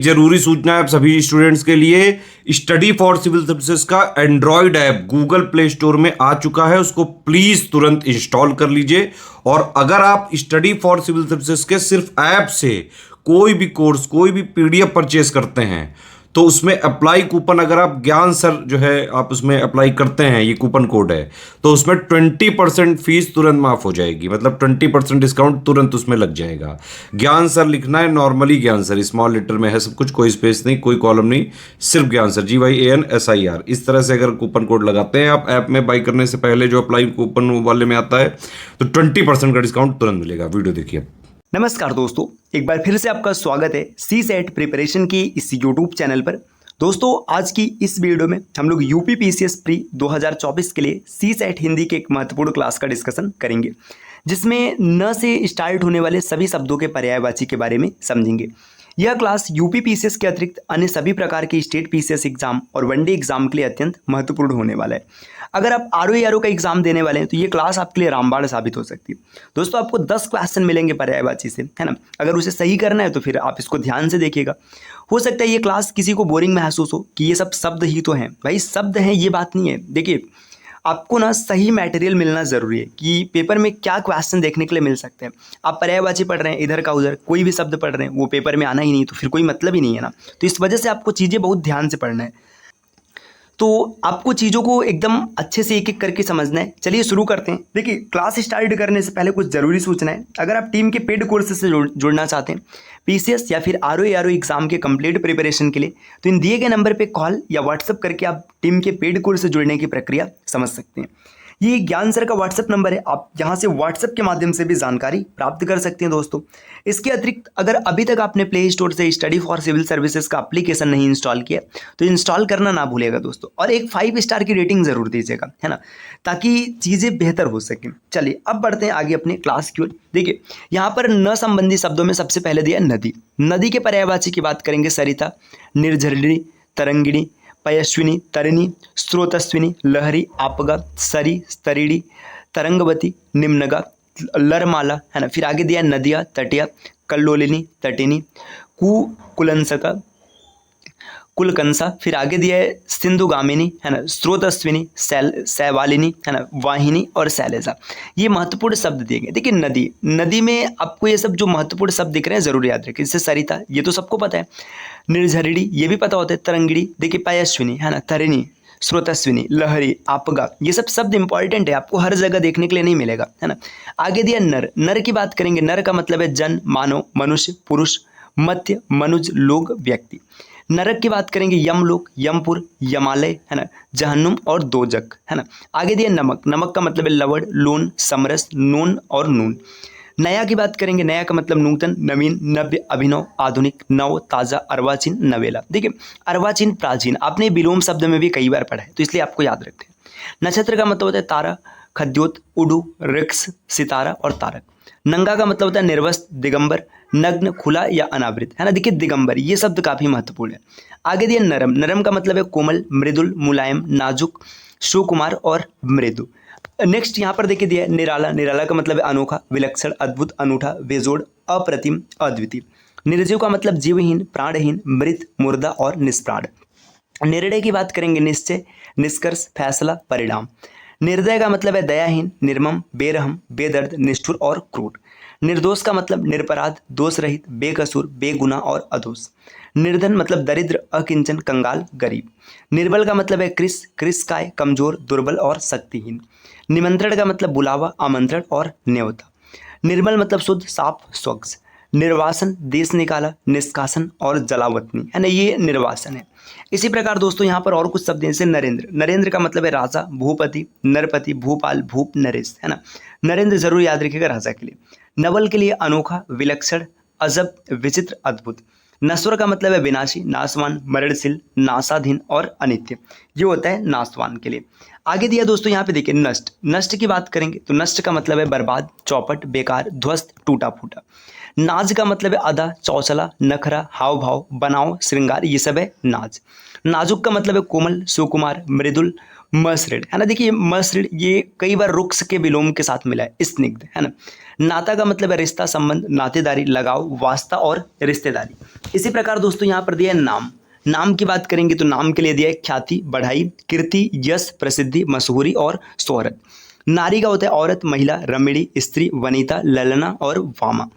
जरूरी सूचना है आप सभी स्टूडेंट्स के लिए। स्टडी फॉर सिविल सर्विसेज का Android app Google play store में आ चुका है, उसको प्लीज तुरंत इंस्टॉल कर लीजिए। और अगर आप स्टडी फॉर सिविल सर्विसेज के सिर्फ ऐप से कोई भी कोर्स, कोई भी पीडीएफ परचेस करते हैं तो उसमें अप्लाई कूपन, अगर आप ज्ञान सर जो है आप उसमें अप्लाई करते हैं, ये कूपन कोड है, तो उसमें 20% फीस तुरंत माफ हो जाएगी। मतलब 20% डिस्काउंट तुरंत उसमें लग जाएगा। ज्ञान सर लिखना है, नॉर्मली ज्ञान सर स्मॉल लेटर में है सब कुछ, कोई स्पेस नहीं, कोई कॉलम नहीं, सिर्फ ज्ञान सर, GYANSIR। इस तरह से अगर कूपन कोड लगाते हैं आप ऐप में बाई करने से पहले, जो अप्लाई कूपन वाले में आता है, तो 20% का डिस्काउंट तुरंत मिलेगा। वीडियो देखिए। नमस्कार दोस्तों, एक बार फिर से आपका स्वागत है CSET प्रिपरेशन की इस YouTube चैनल पर। दोस्तों, आज की इस वीडियो में हम लोग यूपी PCS प्री 2024 के लिए CSET हिंदी के एक महत्वपूर्ण क्लास का डिस्कशन करेंगे, जिसमें न से स्टार्ट होने वाले सभी शब्दों के पर्यायवाची के बारे में समझेंगे। यह क्लास यूपी PCS के अतिरिक्त अन्य सभी प्रकार के स्टेट PCS एग्जाम और वनडे एग्जाम के लिए अत्यंत महत्वपूर्ण होने वाला है। अगर आप RO का एग्जाम देने वाले हैं तो ये क्लास आपके लिए रामबाण साबित हो सकती है। दोस्तों, आपको 10 क्वेश्चन मिलेंगे पर्यायवाची से, है ना। अगर उसे सही करना है तो फिर आप इसको ध्यान से देखिएगा। हो सकता है ये क्लास किसी को बोरिंग महसूस हो कि ये सब शब्द ही तो हैं। भाई, शब्द हैं ये बात नहीं है। देखिए, आपको ना सही मटेरियल मिलना ज़रूरी है कि पेपर में क्या क्वेश्चन देखने के लिए मिल सकते हैं। आप पर्यायवाची पढ़ रहे हैं, इधर का उधर कोई भी शब्द पढ़ रहे हैं, वो पेपर में आना ही नहीं, तो फिर कोई मतलब ही नहीं है ना। तो इस वजह से आपको चीज़ें बहुत ध्यान से पढ़ना है। तो आपको चीज़ों को एकदम अच्छे से एक एक करके समझना है। चलिए शुरू करते हैं। देखिए, क्लास स्टार्ट करने से पहले कुछ ज़रूरी सूचना है। अगर आप टीम के पेड कोर्स से जुड़ना चाहते हैं, PCS या फिर RO एग्जाम के कंप्लीट प्रिपरेशन के लिए, तो इन दिए गए नंबर पे कॉल या व्हाट्सअप करके आप टीम के पेड कोर्स से जुड़ने की प्रक्रिया समझ सकते हैं। ये ज्ञान सर का व्हाट्सएप नंबर है, आप यहाँ से व्हाट्सएप के माध्यम से भी जानकारी प्राप्त कर सकते हैं। दोस्तों, इसके अतिरिक्त अगर अभी तक आपने प्ले स्टोर से स्टडी फॉर सिविल सर्विसेज का एप्लीकेशन नहीं इंस्टॉल किया तो इंस्टॉल करना ना भूलिएगा दोस्तों, और एक 5 स्टार की रेटिंग ज़रूर दीजिएगा, है ना, ताकि चीज़ें बेहतर हो सकें। चलिए अब बढ़ते हैं आगे अपने क्लास की ओर। देखिए, यहाँ पर न संबंधी शब्दों में सबसे पहले दिया नदी। नदी के पर्यायवाची की बात करेंगे सरिता, निर्झरिणी, तरंगिणी, पयस्विनी, तरिणी, स्रोतस्विनी, लहरी, आपगा, सरी, स्तरिणी, तरंगवती, निम्नगा, लरमाला, है ना। फिर आगे दिया नदिया, तटिया, कल्लोलिनी, तटिनी, कुलंसका, कुलकंसा। फिर आगे दिया है सिंधुगामिनी, है ना, स्रोतस्विनी, शैवालिनी, है ना, वाहिनी और शैलेजा। ये महत्वपूर्ण शब्द दिए गए। देखिए, नदी, नदी में आपको ये सब जो महत्वपूर्ण शब्द दिख रहे हैं जरूर याद रखें। जैसे सरिता, ये तो सबको पता है। निर्झरिणी, ये भी पता होता है। तरंगिणी, देखिए पयस्विनी, है ना, तरिणी, स्रोतस्विनी, लहरी, आपगा, ये सब शब्द इंपॉर्टेंट है, आपको हर जगह देखने के लिए नहीं मिलेगा, है ना। आगे दिया नर। नर की बात करेंगे, नर का मतलब है जन, मानव, मनुष्य, पुरुष, मध्य, मनुज, लोग, व्यक्ति। नरक की बात करेंगे यमलोक, यमपुर, यमालय, है ना, जहन्नुम और दोजक, है ना। आगे दिया नमक। नमक का मतलब है लवण, लोन, समरस, नोन और नून। नया की बात करेंगे, नया का मतलब नूतन, नवीन, नव्य, अभिनव, आधुनिक, नव, ताज़ा, अर्वाचीन, नवेला। देखिए, अर्वाचीन प्राचीन आपने विलोम शब्द में भी कई बार पढ़ा है, तो इसलिए आपको याद रखते हैं। नक्षत्र का मतलब होता है तारा, खद्योत, उडु, रिक्स, सितारा और तारक। नंगा का मतलब होता है निर्वस्त्र, दिगंबर, नग्न, खुला या अनावृत, है ना। देखिए, दिगंबर ये शब्द काफी महत्वपूर्ण है। आगे दिया नरम। नरम का मतलब है कोमल, मृदुल, मुलायम, नाजुक, सुकुमार और मृदु। नेक्स्ट यहाँ पर देखिए दिया है निराला। निराला का मतलब है अनोखा, विलक्षण, अद्भुत, अनूठा, बेजोड़, अप्रतिम, अद्वितीय। निर्जीव का मतलब जीवहीन, प्राणहीन, मृत, मुर्दा और निष्प्राण। निर्णय की बात करेंगे, निश्चय, निष्कर्ष, फैसला, परिणाम। निर्दय का मतलब है दयाहीन, निर्मम, बेरहम, बेदर्द, निष्ठुर और क्रूर। निर्दोष का मतलब निरपराध, दोष रहित, बेकसूर, बेगुनाह और अदोष। निर्धन मतलब दरिद्र, अकिंचन, कंगाल, गरीब। निर्बल का मतलब है कृषकाय, कमजोर, दुर्बल और शक्तिहीन। निमंत्रण का मतलब बुलावा, आमंत्रण और न्योता। निर्मल मतलब शुद्ध, साफ, स्वच्छ। निर्वासन, देश निकाला, निष्कासन और जलावतनी, है ना, ये निर्वासन है। इसी प्रकार दोस्तों यहाँ पर और कुछ शब्द हैं, जैसे नरेंद्र। नरेंद्र का मतलब है राजा, भूपति, नरपति, भूपाल, भूप, नरेश, है ना। नरेंद्र जरूर याद रखिएगा राजा के लिए। नवल के लिए अनोखा, विलक्षण, अजब, विचित्र, अद्भुत। नश्वर का मतलब है विनाशी, नाशवान, मरणशील, नाशाधीन और अनित्य। ये होता है नाशवान के लिए। आगे दिया दोस्तों यहाँ पे देखिए नष्ट। नष्ट की बात करेंगे तो नष्ट का मतलब है बर्बाद, चौपट, बेकार, ध्वस्त, टूटा फूटा। नाज का मतलब है अदा, चौचला, नखरा, हाव भाव, बनाव, श्रृंगार, ये सब है नाज। नाजुक का मतलब है कोमल, सुकुमार, मृदुल, मसृण, है ना। देखिए मसृण ये कई बार रुक्स के विलोम के साथ मिला है, स्निग्ध, है ना। नाता का मतलब है रिश्ता, संबंध, नातेदारी, लगाव, वास्ता और रिश्तेदारी। इसी प्रकार दोस्तों यहाँ पर दिया है नाम। नाम की बात करेंगे तो नाम के लिए दिया है ख्याति, बढ़ाई, कीर्ति, यश, प्रसिद्धि, मशहूरी और शोहरत। नारी का होता है औरत, महिला, रमणी, स्त्री, वनिता, ललना और वामा।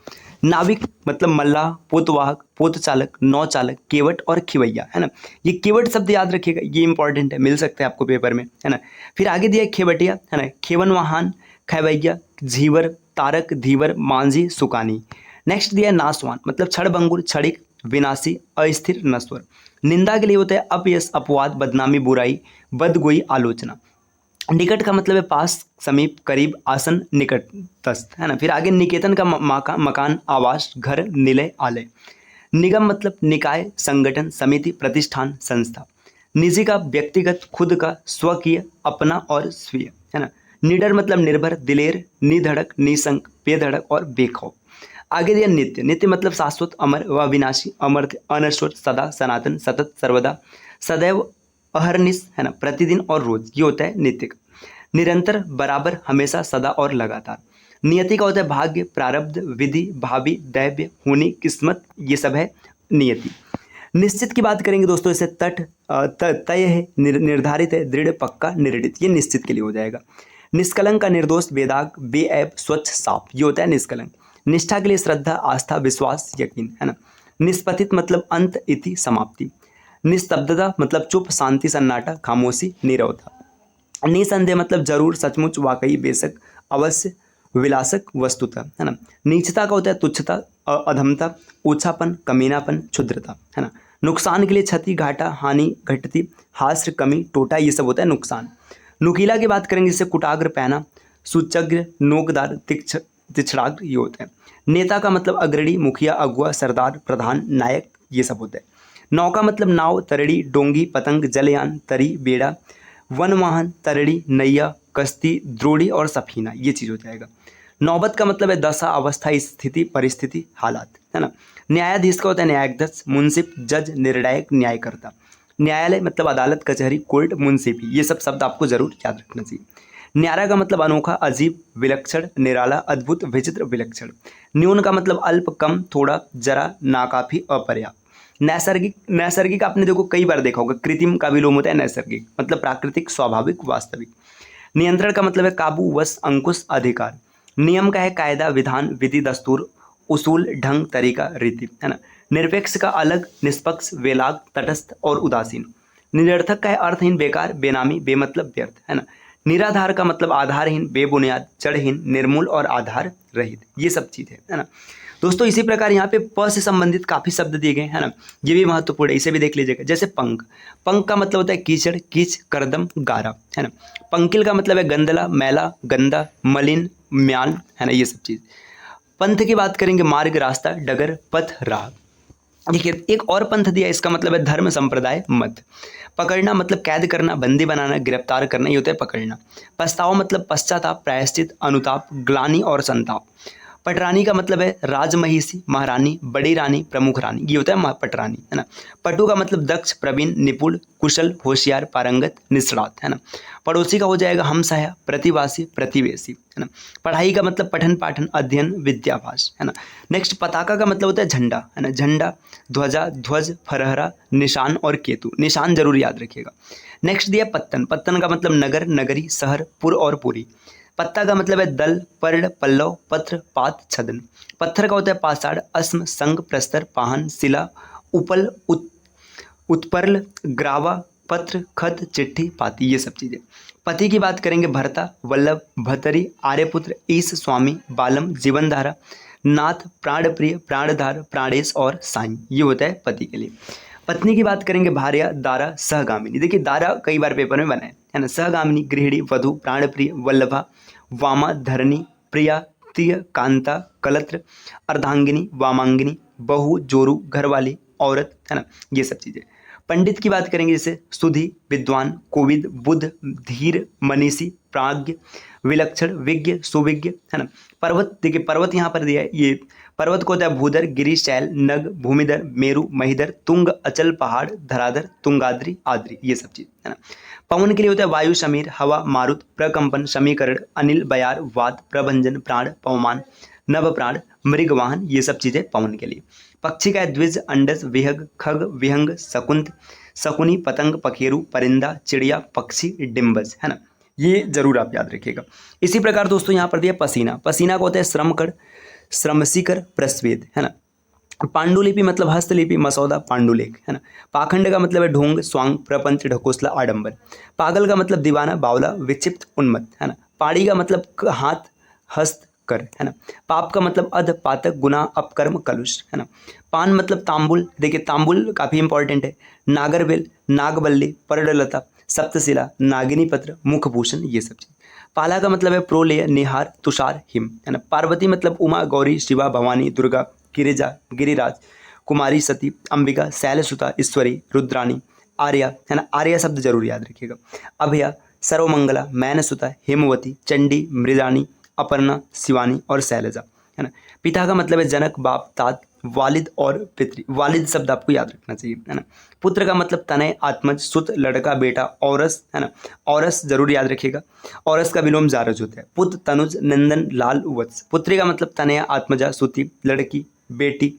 नाविक मतलब मल्लाह, पोतवाहक, पोत चालक, नौ चालक, केवट और खिवैया, है ना। ये केवट शब्द याद रखिएगा, ये इंपॉर्टेंट है, मिल सकता है आपको पेपर में, है ना। फिर आगे दिया है खेवटिया, है ना, खेवन वाहन, खैवैया, झीवर, तारक, धीवर, मांझी, सुकानी। नेक्स्ट दिया है नासवान मतलब क्षणभंगुर, क्षणिक, विनाशी, अस्थिर, नश्वर। निंदा के लिए होता है अपयश, अपवाद, बदनामी, बुराई, बदगोई, आलोचना। निकट का मतलब है पास, समीप, करीब, आसन, निकटस्थ, है ना। फिर आगे निकेतन का मकान, आवास, घर, निलय, आलय। निगम मतलब निकाय, संगठन, समिति, प्रतिष्ठान, संस्था। निजी का व्यक्तिगत, खुद का, स्वकीय, अपना और स्वीय, है ना। निडर मतलब निर्भर, दिलेर, निधड़क, निसंक, बेधड़क और बेखौफ। आगे दिया नित्य। नित्य मतलब शाश्वत, अमर व विनाशी, अमर्त्य, अनश्वर, सदा, सनातन, सतत, सर्वदा, सदैव, अहरनिश, है ना, प्रतिदिन और रोज, ये होता है नित्य का। निरंतर, बराबर, हमेशा, सदा और लगातार। नियति का होता है भाग्य, प्रारब्ध, विधि, भावी, दैव्य, होनी, किस्मत, ये सब है नियति। निश्चित की बात करेंगे दोस्तों, इसे तय है, निर्धारित है, दृढ़, पक्का, निर्णित, ये निश्चित के लिए हो जाएगा। निष्कलंक का निर्दोष, बेदाग, बेऐब, स्वच्छ, साफ, ये होता है निष्कलंक। निष्ठा के लिए श्रद्धा, आस्था, विश्वास, यकीन, है ना। निष्पतित मतलब अंत, इति, समाप्ति। निस्तब्धता मतलब चुप, शांति, सन्नाटा, खामोशी, नीरवता। निसंदेह मतलब जरूर, सचमुच, वाकई, बेशक, अवश्य, विलासक, वस्तुतः, है ना। नीचता का होता है तुच्छता, अधमता, ऊंचापन, कमीनापन, क्षुद्रता, है ना। नुकसान के लिए क्षति, घाटा, हानि, घटती, हास्य, कमी, टोटा, ये सब होता है नुकसान। नुकीला की बात करेंगे जिससे कुटाग्र, पैना, सूचग्र, नोकदार, तिछड़ाग्र, ये होता है। नेता का मतलब अग्रणी, मुखिया, अगुआ, सरदार, प्रधान, नायक, ये सब होता है। नौका मतलब नाव, तरड़ी, डोंगी, पतंग, जलयान, तरी, बेड़ा, वन वाहन, तरड़ी, नैया, कश्ती, द्रोणी और सफीना, ये चीज़ हो जाएगा। नौबत का मतलब है दशा, अवस्था, स्थिति, परिस्थिति, हालात, है ना। न्यायाधीश का होता है न्यायाध्यक्ष, मुंसिफ, जज, निर्णायक, न्यायकर्ता। न्यायालय मतलब अदालत, कचहरी, कोर्ट, मुंसिफी, ये सब शब्द आपको जरूर याद रखना चाहिए। न्यारा का मतलब अनोखा, अजीब, विलक्षण, निराला, अद्भुत, विचित्र, विलक्षण। न्यून का मतलब अल्प, कम, थोड़ा, जरा, नाकाफी, अपर्याप्त। नैसर्गिक, नैसर्गिक आपने देखो कई बार देखा होगा, कृत्रिम का विलोम होता है नैसर्गिक, मतलब प्राकृतिक, स्वाभाविक, वास्तविक। नियंत्रण का मतलब है काबू, वश, अंकुश, अधिकार। नियम का है कायदा, विधान, विधि, दस्तूर, उसूल, ढंग, तरीका, रीति, है ना। निरपेक्ष का अलग, निष्पक्ष, बेलाग, तटस्थ और उदासीन। निरर्थक का है अर्थहीन, बेकार, बेनामी, बेमतलब, व्यर्थ, है ना। निराधार का मतलब आधारहीन, बेबुनियाद, जड़हीन, निर्मूल और आधार रहित, ये सब चीज़ है ना। दोस्तों इसी प्रकार यहाँ पे प से संबंधित काफ़ी शब्द दिए गए हैं ना, ये भी महत्वपूर्ण है, इसे भी देख लीजिएगा। जैसे पंख, पंख का मतलब होता है कीचड़, कीच, करदम, गारा, है ना। पंकिल का मतलब है गंदला, मैला, गंदा, मलिन, म्यान, है ना, ये सब चीज़। पंथ की बात करेंगे मार्ग, रास्ता, डगर, पथ, राह। देखिए एक और पंथ दिया, इसका मतलब है धर्म, संप्रदाय, मत। पकड़ना मतलब कैद करना, बंदी बनाना, गिरफ्तार करना, ये होता है पकड़ना। पछतावा मतलब पश्चाताप, प्रायश्चित, अनुताप, ग्लानि और संताप। पटरानी का मतलब है राजमहिषी, महारानी, बड़ी रानी, प्रमुख रानी, ये होता है पटरानी, है ना। पटु का मतलब दक्ष, प्रवीण, निपुण, कुशल, होशियार, पारंगत, निष्णात, है ना। पड़ोसी का हो जाएगा हमसाया, प्रतिवासी, प्रतिवेशी, है ना। पढ़ाई का मतलब पठन पाठन, अध्ययन, विद्याभ्यास, है ना। नेक्स्ट पताका का मतलब होता है झंडा, है ना। झंडा, ध्वजा, ध्वज, फरहरा, निशान और केतु, निशान जरूर याद रखिएगा। नेक्स्ट दिया पत्तन, पत्तन का मतलब नगर, नगरी, शहर, पुर और पुरी। पत्ता का मतलब है दल, पर्ण, पल्लव, पत्र, पात, छदन। पत्थर का होता है पाषाण, अस्म, संग, प्रस्तर, पाहन, शिला, उपल, उत्पर्ल, ग्रावा, पत्र, खत, चिट्ठी, पाती, ये सब चीज़ें। पति की बात करेंगे भरता, वल्लभ, भतरी, आर्यपुत्र, ईश, स्वामी, बालम, जीवनधारा, नाथ, प्राणप्रिय, प्राणधार, प्राणेश और साईं, ये होता है पति के लिए। पत्नी की बात करेंगे भार्या, दारा, सहगामिनी। देखिए दारा कई बार पेपर में बना है ना। सहगामिनी, गृहिणी, वधु, प्राणप्रिय, वल्लभा, वामा, धरणी, प्रिया, प्रिय, कांता, कलत्र, अर्धांगिनी, वामांगिनी, बहू, जोरू, घरवाली, औरत, है ना, ये सब चीज़ें। पंडित की बात करेंगे जैसे सुधी, विद्वान, कोविद, बुद्ध, धीर, मनीषी, प्राज्ञ, विलक्षण, विज्ञ, सुविज्ञ, है ना। पर्वत, देखिए पर्वत यहाँ पर दिया है, ये पर्वत को होता है भूधर, गिरि, शैल, नग, भूमिधर, मेरु, महिधर, तुंग, अचल, पहाड़, धराधर, तुंगाद्रि, आद्रि, ये सब चीज है ना। पवन के लिए होता है वायु, समीर, हवा, मारुत, प्रकंपन, समीकरण, अनिल, बयार, वात, प्रभंजन, प्राण, पवमान, नभ प्राण, मृग वाहन, ये सब चीजें पवन के लिए। पक्षी का है द्विज, अंडस, विहग, खग, विहंग, शकुंत, शकुनी, पतंग, पखेरु, परिंदा, चिड़िया, पक्षी, डिम्बज, है ना। ये जरूर आप याद रखिएगा। इसी प्रकार दोस्तों यहाँ पर दिया पसीना। पसीना को होता है श्रमकण, श्रमसीकर, प्रस्वेद, है ना। पांडुलिपि मतलब हस्तलिपि, मसौदा, पांडुलेख, है ना। पाखंड का मतलब है ढोंग, स्वांग, प्रपंच, ढकोसला, आडंबर। पागल का मतलब दीवाना, बावला, विक्षिप्त, उन्मत्त, है ना। पाड़ी का मतलब हाथ, हस्त, कर, है ना। पाप का मतलब अध, पातक, गुनाह, अपकर्म, कलुष, है ना। पान मतलब तांबुल, देखिए तांबुल काफी इंपॉर्टेंट है। नागरवेल, नागबल्ली, परडलता, सप्तशिला, नागिनी पत्र, मुखभूषण, ये सब चीज। पाला का मतलब है प्रोलेय, निहार, तुषार, हिम, है ना। पार्वती मतलब उमा, गौरी, शिवा, भवानी, दुर्गा, गिरिजा, गिरिराज, कुमारी, सती, अंबिका, शैलसुता, ईश्वरी, रुद्राणी, आर्या, है ना। आर्या शब्द जरूर याद रखिएगा। अभया, सर्वमंगला, मैनसुता, हेमवती, चंडी, मृदानी, अपर्णा, शिवानी और शैलजा, है ना। पिता का मतलब है जनक, बाप, तात, वालिद और पितृ। वालिद शब्द आपको याद रखना चाहिए, है ना। पुत्र का मतलब तनय, आत्मज, सुत, लड़का, बेटा, औरस, है ना। औरस जरूर याद रखिएगा। औरस का विलोम जारज होता है। पुत्र, तनुज, नंदन, लाल, वत्स। पुत्री का मतलब तनया, आत्मजा, सुति, लड़की, बेटी,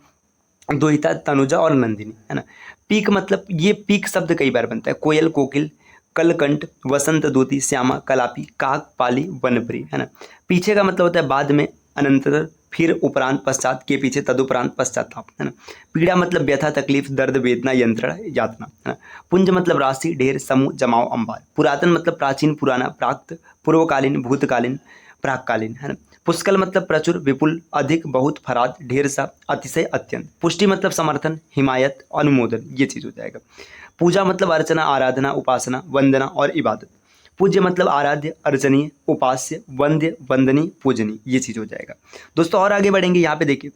दुहिता, तनुजा और नंदिनी, है ना। पीक मतलब ये पीक शब्द कई बार बनता है। कोयल, कोकिल, कलकंठ, वसंत दूती, श्यामा, कलापी, काक, पाली, वनप्री, है ना। पीछे का मतलब होता है बाद में, अनंतर, फिर, उपरांत, पश्चात, के पीछे, तदुपरांत, पश्चाताप, है ना। पीड़ा मतलब व्यथा, तकलीफ, दर्द, वेदना, यंत्रणा, यातना, है ना। पुंज मतलब राशि, ढेर, समूह, जमाव, अंबार। पुरातन मतलब प्राचीन, पुराना, प्राक्त, पूर्वकालीन, भूतकालीन, प्राककालीन, है ना। पुष्कल मतलब प्रचुर, विपुल, अधिक, बहुत, फराद, ढेर सा, अतिशय, अत्यंत। पुष्टि मतलब समर्थन, हिमायत, अनुमोदन, ये चीज हो जाएगा। पूजा मतलब अर्चना, आराधना, उपासना, वंदना और इबादत। पूज्य मतलब आराध्य, अर्चनीय, उपास्य, वंद्य, वंदनीय, पूजनीय, ये चीज हो जाएगा दोस्तों। और आगे बढ़ेंगे, यहाँ पे देखिए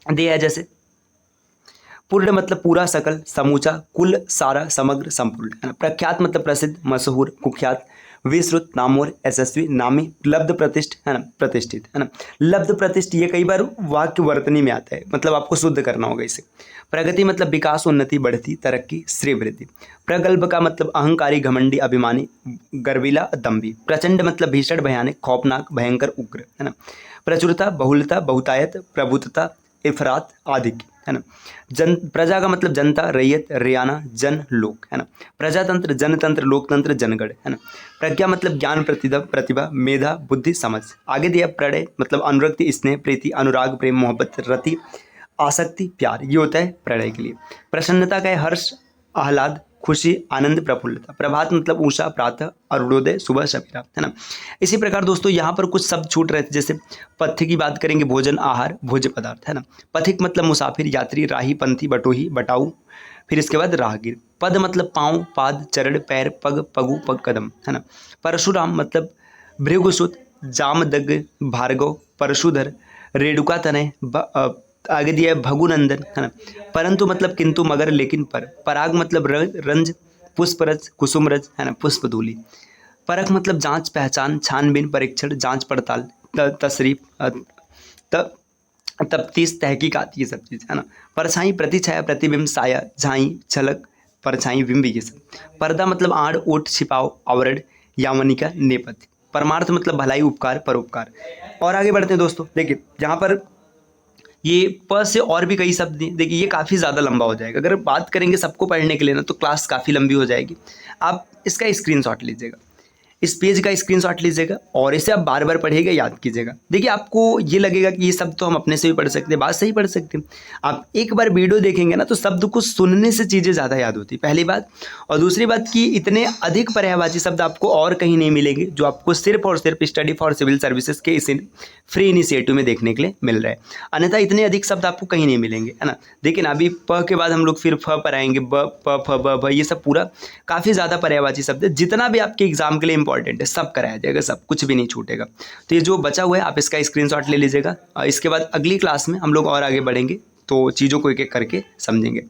दिया है जैसे पूर्ण मतलब पूरा, सकल, समूचा, कुल, सारा, समग्र, संपूर्ण, है ना। प्रख्यात मतलब प्रसिद्ध, मशहूर, कुख्यात, विश्रुत, नामोर, यशस्वी, नामी, लब्ध, प्रतिष्ठ, है ना, प्रतिष्ठित, है ना। लब्ध, प्रतिष्ठ ये कई बार वाक्य वर्तनी में आता है, मतलब आपको शुद्ध करना होगा इसे। प्रगति मतलब विकास, उन्नति, बढ़ती, तरक्की, श्री वृद्धि। प्रगल्भ का मतलब अहंकारी, घमंडी, अभिमानी, गर्विला, दम्भी। प्रचंड मतलब भीषण, भयानक, खौफनाक, भयंकर, उग्र, है ना। प्रचुरता, बहुलता, बहुतायत, प्रभुत्ता, इफरात, आधिक्य, है ना। प्रजा का मतलब जनता, रैयत, रियाना, जन, लोक, है ना। प्रजातंत्र, जनतंत्र, लोकतंत्र, जनगण, है ना। प्रज्ञा मतलब ज्ञान, प्रतिभा, मेधा, बुद्धि, समझ। आगे दिया प्रणय मतलब अनुरक्ति, स्नेह, प्रीति, अनुराग, प्रेम, मोहब्बत, रति, आसक्ति, प्यार, ये होता है प्रणय के लिए। प्रसन्नता का है हर्ष, आह्लाद, खुशी, आनंद, प्रफुल्लता। प्रभात मतलब उषा, प्रातः, अरुणोदय, सुबह, सवेरा, है ना। इसी प्रकार दोस्तों यहाँ पर कुछ शब्द छूट रहे थे, जैसे पथ्य की बात करेंगे, भोजन, आहार, भोज्य पदार्थ, है ना। पथिक मतलब मुसाफिर, यात्री, राही, पंथी, बटोही, बटाऊ, फिर इसके बाद राहगीर। पद मतलब पाँव, पाद, चरण, पैर, पग, पगु, पग, कदम, है ना। परशुराम मतलब भृगुसुत, जामदग्ग, भार्गव, परशुधर, रेणुका तनय, आगे दिया है भगुनंदन, है ना। परंतु मतलब किंतु, मगर, लेकिन, पर। पराग मतलब रंज, पुष्परज, कुसुमरज, है ना, पुष्पधूलि। परख मतलब जांच, पहचान, छानबीन, परीक्षण, जांच पड़ताल, तशरीफ, तफ्तीश, तहकीकात, ये सब चीज़, है ना। परछाई, प्रतिछाया, प्रतिबिंब, साया, झाई, झलक, परछाई, बिंब, ये सब। पर्दा मतलब आड़, ओट, छिपाव, आवरण, यावनिका, नेपथ्य। परमार्थ मतलब भलाई, उपकार, परोपकार। और आगे बढ़ते हैं दोस्तों, देखिए यहाँ पर ये प से और भी कई शब्द हैं। देखिए ये काफ़ी ज़्यादा लंबा हो जाएगा, अगर बात करेंगे सबको पढ़ने के लिए ना तो क्लास काफ़ी लंबी हो जाएगी। आप इसका स्क्रीनशॉट लीजिएगा, इस पेज का स्क्रीनशॉट लीजिएगा और इसे आप बार बार पढ़िएगा, याद कीजिएगा। देखिए आपको ये लगेगा कि ये शब्द तो हम अपने से भी पढ़ सकते हैं, बात सही पढ़ सकते हैं। आप एक बार वीडियो देखेंगे ना तो शब्द को सुनने से चीज़ें ज़्यादा याद होती है, पहली बात। और दूसरी बात कि इतने अधिक पर्यायवाची शब्द आपको और कहीं नहीं मिलेंगे, जो आपको सिर्फ और सिर्फ स्टडी फॉर सिविल सर्विसेज के इस फ्री इनिशिएटिव में देखने के लिए मिल रहा है। अन्यथा इतने अधिक शब्द आपको कहीं नहीं मिलेंगे, है ना। देखिए ना, अभी प के बाद हम लोग फिर फ पर आएंगे, ब, प, फ, ब, भ, ये सब पूरा काफ़ी ज़्यादा पर्यायवाची शब्द है। जितना भी आपके एग्जाम के लिए इंपॉर्टेंट है सब कराया जाएगा, सब कुछ भी नहीं छूटेगा। तो ये जो बचा हुआ है आप इसका स्क्रीनशॉट ले लीजिएगा। इसके बाद अगली क्लास में हम लोग और आगे बढ़ेंगे। तो चीज़ों को एक एक करके समझेंगे।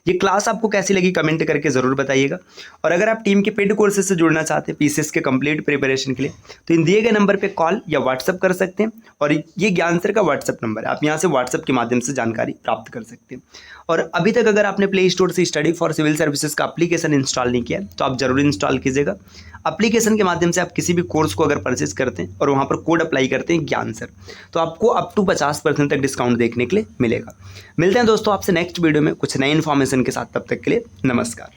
ये क्लास आपको कैसी लगी कमेंट करके ज़रूर बताइएगा। और अगर आप टीम के पेड कोर्सेज से जुड़ना चाहते हैं पीसीएस के कंप्लीट प्रिपरेशन के लिए, तो इन दिए गए नंबर पे कॉल या व्हाट्सअप कर सकते हैं। और ये ज्ञान सर का व्हाट्सअप नंबर है, आप यहाँ से व्हाट्सअप के माध्यम से जानकारी प्राप्त कर सकते हैं। और अभी तक अगर आपने प्ले स्टोर से स्टडी फॉर सिविल सर्विसेज का एप्लीकेशन इंस्टॉल नहीं किया है तो आप जरूर इंस्टॉल कीजिएगा। एप्लीकेशन के माध्यम से आप किसी भी कोर्स को अगर परचेज करते हैं और वहाँ पर कोड अप्लाई करते हैं ज्ञान सर, तो आपको अप टू 50% तक डिस्काउंट देखने के लिए मिलेगा। मिलते हैं दोस्तों आपसे नेक्स्ट वीडियो में कुछ नई इन्फॉर्मेशन के साथ, तब तक के लिए नमस्कार।